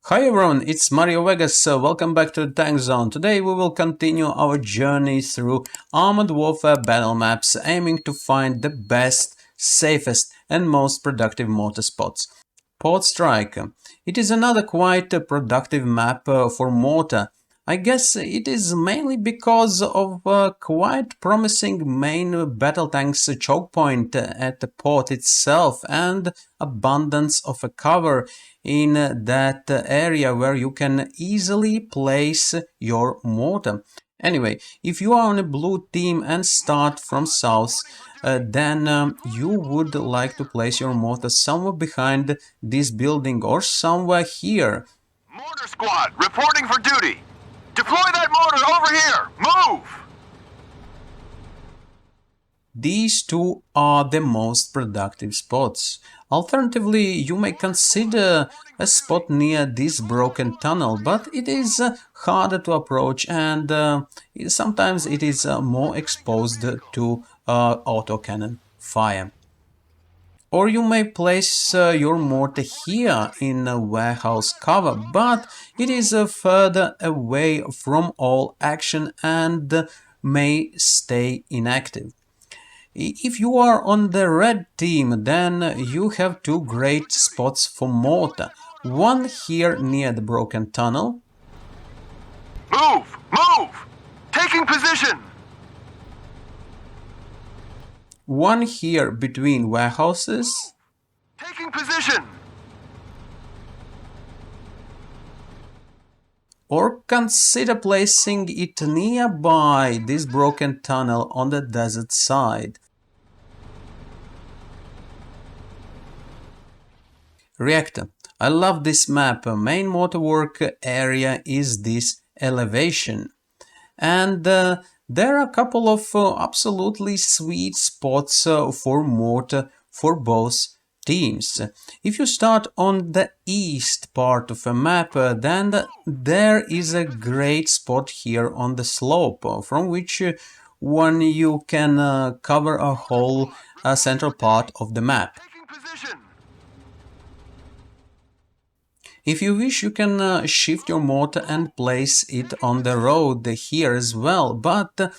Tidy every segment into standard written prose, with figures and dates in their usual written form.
Hi everyone, it's Mario Vegas. Welcome back to the Tank Zone. Today we will continue our journey through Armored Warfare battle maps, aiming to find the best, safest and most productive mortar spots. Port Strike. It is another quite productive map for mortar. I guess it is mainly because of a quite promising main battle tank's choke point at the port itself and abundance of a cover in that area where you can easily place your mortar. Anyway, if you are on a blue team and start from south, then you would like to place your mortar somewhere behind this building or somewhere here. Mortar squad, reporting for duty. Deploy that mortar over here. Move! These two are the most productive spots. Alternatively, you may consider a spot near this broken tunnel, but it is harder to approach and sometimes it is more exposed to autocannon fire. Or you may place your mortar here in a warehouse cover, but it is further away from all action and may stay inactive. If you are on the red team, then you have two great spots for mortar. One here near the broken tunnel. Move! Move! Taking position! One here between warehouses. Taking position! Or consider placing it nearby this broken tunnel on the desert side. Reactor. I love this map. Main mortar work area is this elevation. And there are a couple of absolutely sweet spots for mortar for both teams. If you start on the east part of a map, then there is a great spot here on the slope from which one you can cover a whole central part of the map. Taking position! If you wish, you can shift your mortar and place it on the road here as well, but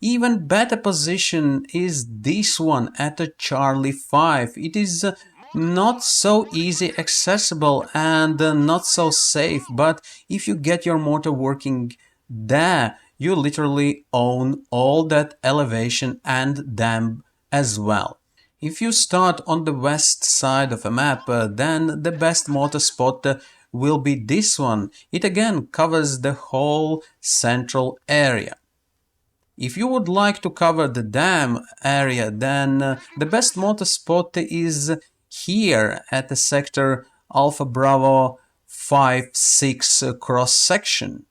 even better position is this one at a Charlie 5. It is not so easy accessible and not so safe, but if you get your mortar working there, you literally own all that elevation and dam as well. If you start on the west side of a map, then the best mortar spot will be this one. It again covers the whole central area. If you would like to cover the dam area, then the best mortar spot is here at the sector Alpha Bravo 5-6 cross section.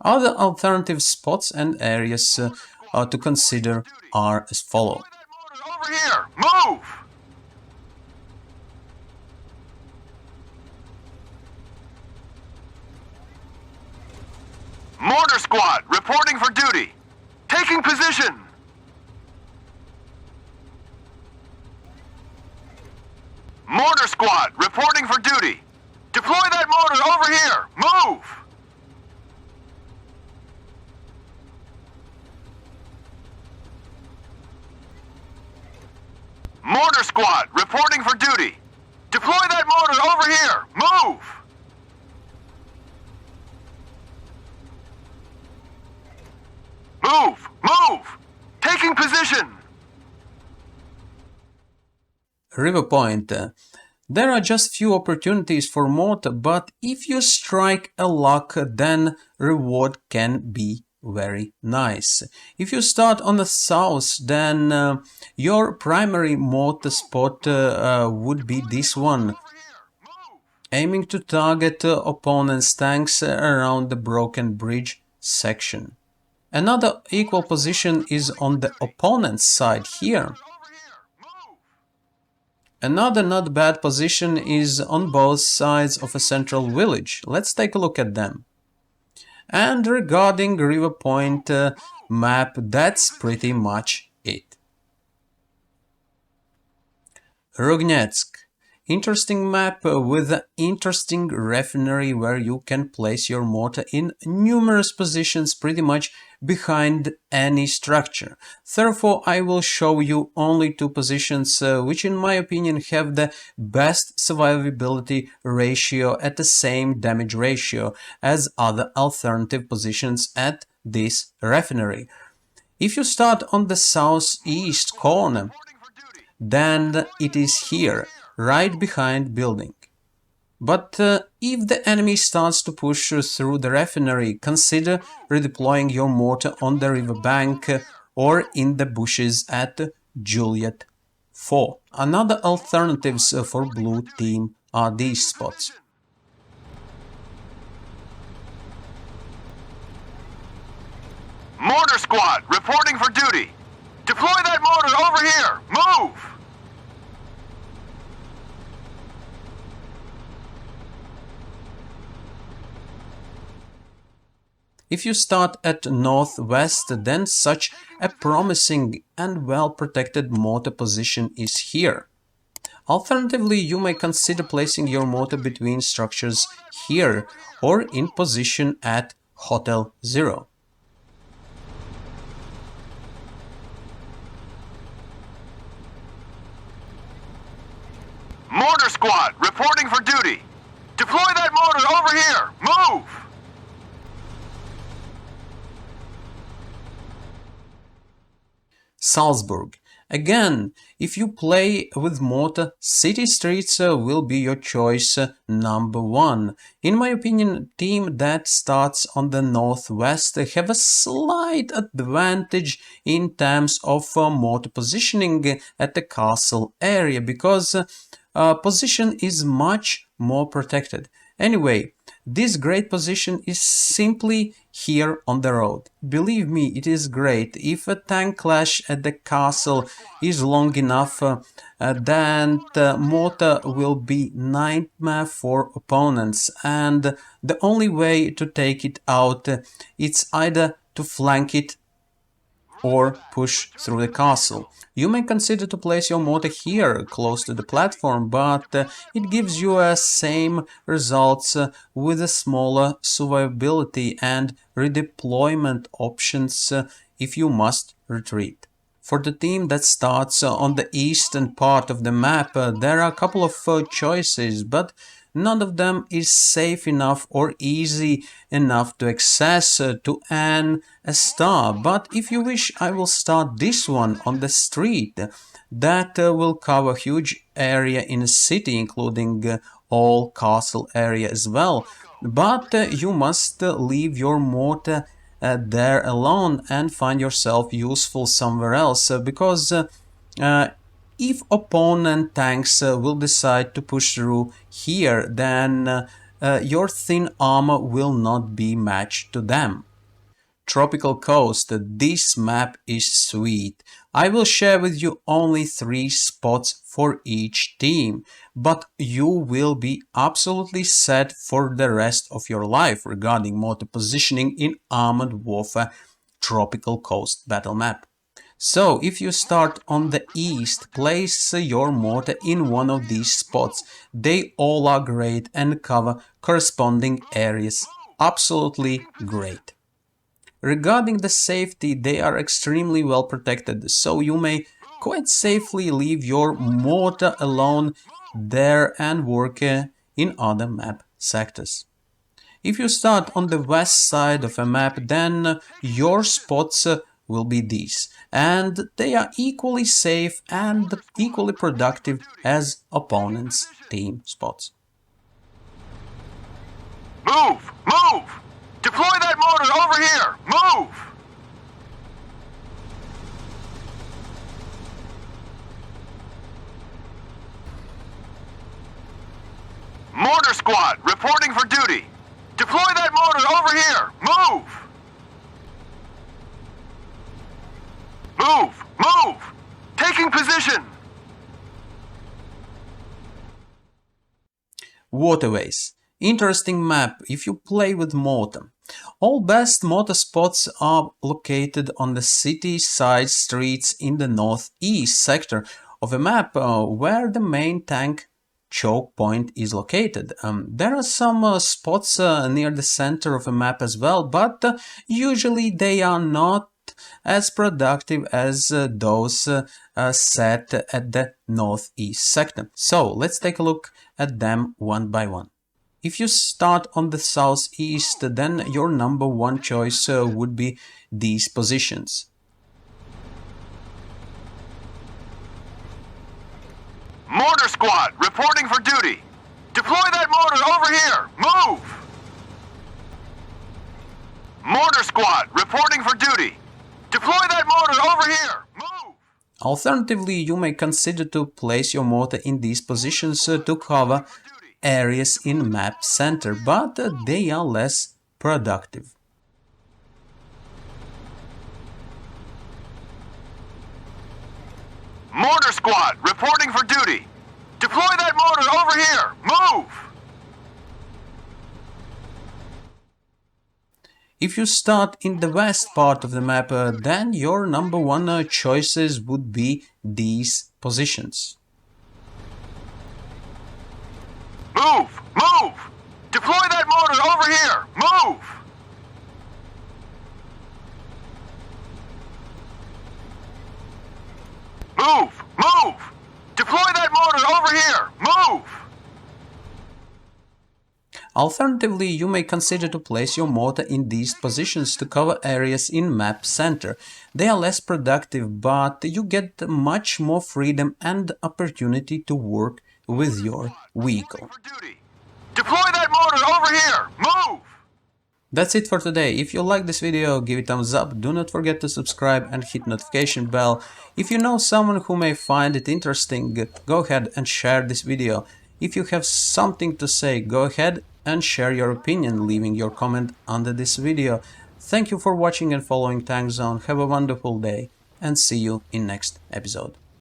Other alternative spots and areas to consider are as follow. Over here! Move! Mortar squad, reporting for duty. Taking position! Mortar squad, reporting for duty. Deploy that mortar over here! Move! Mortar squad, reporting for duty. Deploy that mortar over here! Move! Move! Move! Taking position! River Point. There are just few opportunities for mortar, but if you strike a luck, then reward can be very nice. If you start on the south, then your primary mortar spot would be this one, aiming to target opponent's tanks around the broken bridge section. Another equal position is on the opponent's side here. Another not bad position is on both sides of a central village. Let's take a look at them. And regarding River Point map, that's pretty much it. Rognetsk. Interesting map with an interesting refinery where you can place your mortar in numerous positions pretty much behind any structure. Therefore, I will show you only two positions which in my opinion have the best survivability ratio at the same damage ratio as other alternative positions at this refinery. If you start on the southeast corner, then it is here, right behind building. But if the enemy starts to push through the refinery, consider redeploying your mortar on the riverbank or in the bushes at Juliet 4. Another alternatives for blue team are these spots. Mortar squad, reporting for duty. Deploy that mortar over here. Move! If you start at northwest, then such a promising and well-protected mortar position is here. Alternatively, you may consider placing your mortar between structures here or in position at Hotel Zero. Mortar squad, reporting for duty. Deploy that mortar over here. Move! Salzburg. Again, if you play with mortar, city streets will be your choice number one. In my opinion, team that starts on the northwest have a slight advantage in terms of mortar positioning at the castle area because position is much more protected. Anyway, this great position is simply here on the road. Believe me, it is great. If a tank clash at the castle is long enough, then the mortar will be nightmare for opponents, and the only way to take it out it's either to flank it or push through the castle. You may consider to place your mortar here, close to the platform, but it gives you a same results with a smaller survivability and redeployment options if you must retreat. For the team that starts on the eastern part of the map, there are a couple of choices, but none of them is safe enough or easy enough to access to earn a star. But if you wish, I will start this one on the street. That will cover huge area in a city, including all castle area as well. But you must leave your mortar there alone and find yourself useful somewhere else because if opponent tanks will decide to push through here, then your thin armor will not be matched to them. Tropical Coast, this map is sweet. I will share with you only 3 spots for each team, but you will be absolutely set for the rest of your life regarding mortar positioning in Armored Warfare Tropical Coast battle map. So, if you start on the east, place your mortar in one of these spots. They all are great and cover corresponding areas. Absolutely great. Regarding the safety, they are extremely well protected, so you may quite safely leave your mortar alone there and work in other map sectors. If you start on the west side of a map, then your spots will be these, and they are equally safe and equally productive as opponents' team spots. Move! Move! Deploy that mortar over here! Move! Mortar squad, reporting for duty. Deploy that mortar over here! Move! Move! Move! Taking position! Waterways. Interesting map if you play with mortar. All best mortar spots are located on the city side streets in the northeast sector of a map where the main tank choke point is located. There are some spots near the center of a map as well, but usually they are not as productive as those set at the northeast sector. So let's take a look at them one by one. If you start on the southeast, then your number one choice would be these positions. Mortar squad, reporting for duty. Deploy that mortar over here. Move! Mortar squad, reporting for duty. Deploy that mortar over here. Move! Alternatively, you may consider to place your mortar in these positions to cover areas in map center, but they are less productive. Mortar squad, reporting for duty. Deploy that mortar over here. Move! If you start in the west part of the map, then your number one choices would be these positions. Move! Move! Deploy that mortar over here. Move! Move! Move! Deploy that mortar over here. Move! Alternatively, you may consider to place your mortar in these positions to cover areas in map center. They are less productive, but you get much more freedom and opportunity to work with your vehicle. Deploy that mortar over here. Move! That's it for today. If you like this video, give it a thumbs up. Do not forget to subscribe and hit notification bell. If you know someone who may find it interesting, go ahead and share this video. If you have something to say, go ahead and share your opinion, leaving your comment under this video. Thank you for watching and following Tank Zone. Have a wonderful day and see you in next episode.